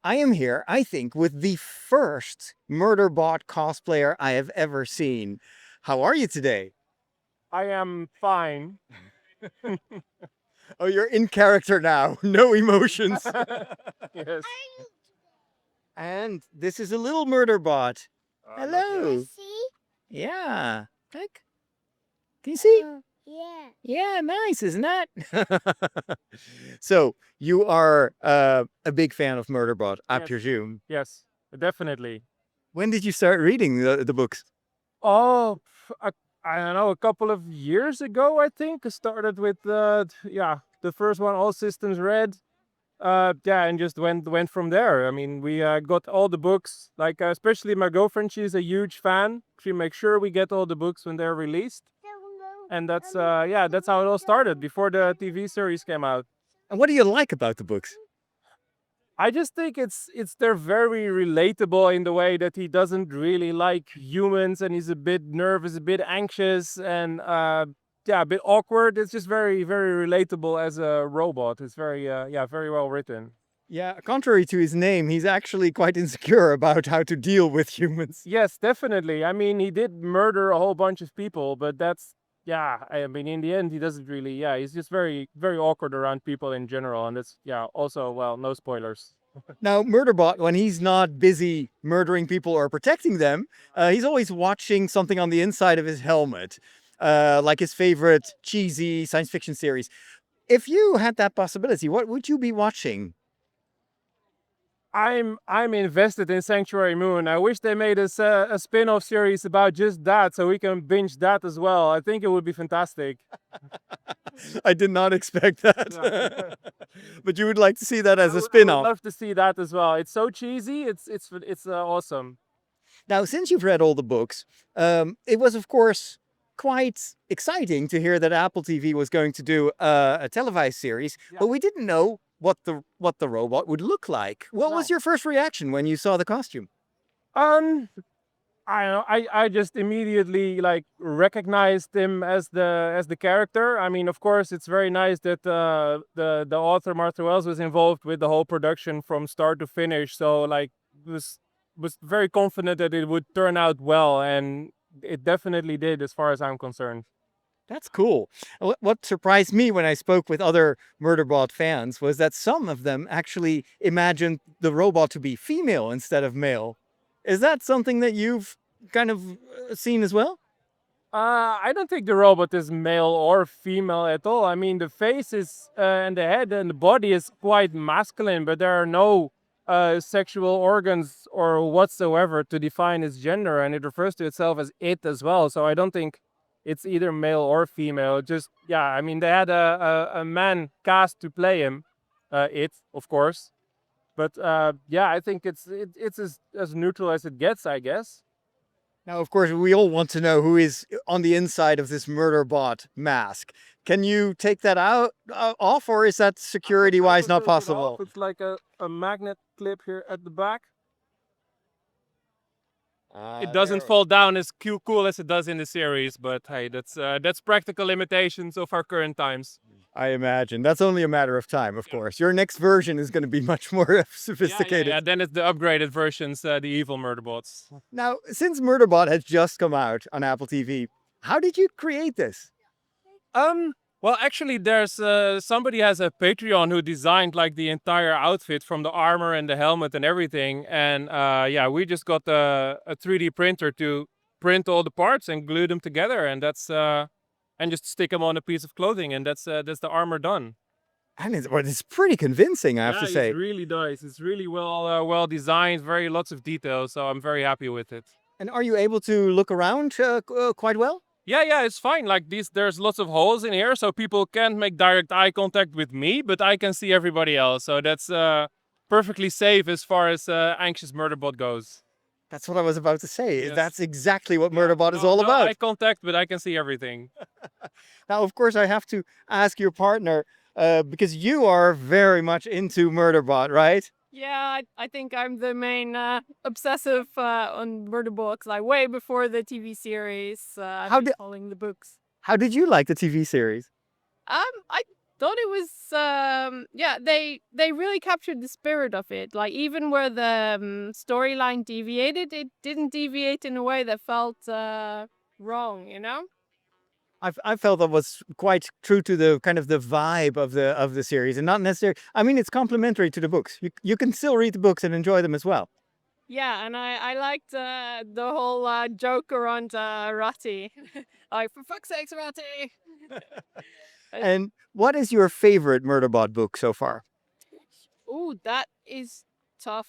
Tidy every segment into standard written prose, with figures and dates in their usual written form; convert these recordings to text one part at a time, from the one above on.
I am here, I think, with the first Murderbot cosplayer I have ever seen. How are you today? I am fine. Oh, you're in character now. No emotions. Yes. And this is a little Murderbot. Not yet. Hello. Yeah. Look. Can you see? Yeah, nice, isn't that? So, you are a big fan of Murderbot, I Yes. presume. Yes. Definitely. When did you start reading the books? Oh, I don't know. A couple of years ago, I think, I started with the first one, All Systems Red. Yeah, and just went from there. I mean, we got all the books. Like especially my girlfriend, she's a huge fan. She makes sure we get all the books when they're released. And that's how it all started before the TV series came out. And what do you like about the books? I just think it's they're very relatable in the way that he doesn't really like humans and he's a bit nervous, a bit anxious, and a bit awkward. It's just very relatable as a robot. It's very well written. Yeah, contrary to his name, he's actually quite insecure about how to deal with humans. Yes, definitely. I mean, he did murder a whole bunch of people, but that's I mean, in the end, he doesn't really. Yeah, he's just very awkward around people in general, and that's also well, no spoilers. Now, Murderbot, when he's not busy murdering people or protecting them, he's always watching something on the inside of his helmet, like his favorite cheesy science fiction series. If you had that possibility, what would you be watching? I'm invested in Sanctuary Moon. I wish they made us a spin-off series about just that, so we can binge that as well. I think it would be fantastic. I did not expect that. Yeah. But you would like to see that as a I would spin-off. love to see that as well. It's so cheesy. It's awesome. Now, since you've read all the books, it was, of course, quite exciting to hear that Apple TV was going to do a televised series, Yeah. but we didn't know what the robot would look like. What was No. your first reaction when you saw the costume? Um, I don't know. I just immediately like recognized him as the character. I mean, of course, it's very nice that the author Martha Wells was involved with the whole production from start to finish. So like was very confident that it would turn out well, and it definitely did, as far as I'm concerned. That's cool. What surprised me when I spoke with other Murderbot fans was that some of them actually imagined the robot to be female instead of male. Is that something that you've kind of seen as well? I don't think the robot is male or female at all. I mean, the face is and the head and the body is quite masculine, but there are no sexual organs or whatsoever to define its gender, and it refers to itself as it as well. So I don't think it's either male or female. Just I mean, they had a man cast to play him, it of course, but I think it's as neutral as it gets, I guess. Now, of course, we all want to know who is on the inside of this Murderbot mask. Can you take that out off, or is that security-wise not possible? It's like a magnet clip here at the back. It doesn't fall down as cool as it does in the series, but hey, that's practical limitations of our current times. I imagine. That's only a matter of time, of course. Your next version is going to be much more sophisticated. Yeah, then it's the upgraded versions, the evil Murderbots. Now, since Murderbot has just come out on Apple TV, how did you create this? Well, actually, there's somebody has a Patreon who designed like the entire outfit from the armor and the helmet and everything, and we just got a 3D printer to print all the parts and glue them together, and that's and just stick them on a piece of clothing, and that's the armor done. And it's pretty convincing, I have to say. It's really nice. It's really well designed, very lots of details. So I'm very happy with it. And are you able to look around quite well? Yeah, it's fine. Like there's lots of holes in here, so people can't make direct eye contact with me, but I can see everybody else. So that's perfectly safe as far as anxious Murderbot goes. That's what I was about to say. Yes. That's exactly what Murderbot is all No about. eye contact, but I can see everything. Now, of course, I have to ask your partner, because you are very much into Murderbot, right? Yeah, I think I'm the main obsessive on Murderbot, like way before the TV series. I've been following the books. How did you like the TV series? I thought it was yeah, they really captured the spirit of it. Like even where the storyline deviated, it didn't deviate in a way that felt wrong, you know? I felt that was quite true to the kind of the vibe of the series, and not necessarily. I mean, it's complementary to the books. You can still read the books and enjoy them as well. Yeah, and I liked the whole joke around Ratty. Like, for fuck's sakes, Ratty! And what is your favorite Murderbot book so far? Ooh, that is tough.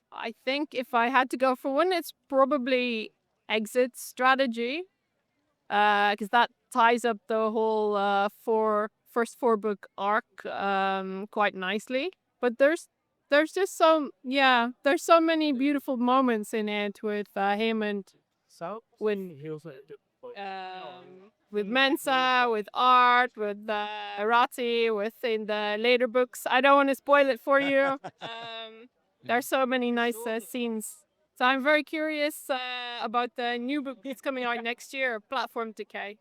I think if I had to go for one, it's probably Exit Strategy, because that ties up the whole first four book arc quite nicely. But there's just there's so many beautiful moments in it with him and when with Mensa, with Art, with Rati, in the later books. I don't want to spoil it for you. There's so many nice scenes. So I'm very curious about the new book that's coming out next year, Platform Decay.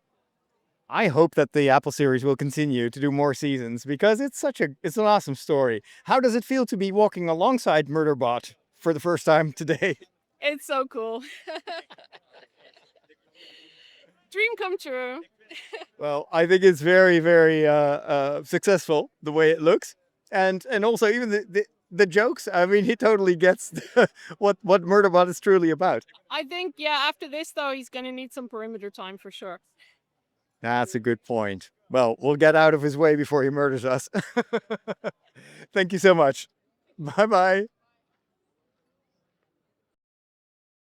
I hope that the Apple series will continue to do more seasons because it's an awesome story. How does it feel to be walking alongside Murderbot for the first time today? It's so cool. Dream come true. Well, I think it's very, very successful the way it looks, and also even the jokes. I mean, he totally gets what Murderbot is truly about. I think, yeah, after this, though, he's going to need some perimeter time for sure. That's a good point. Well, we'll get out of his way before he murders us. Thank you so much. Bye bye.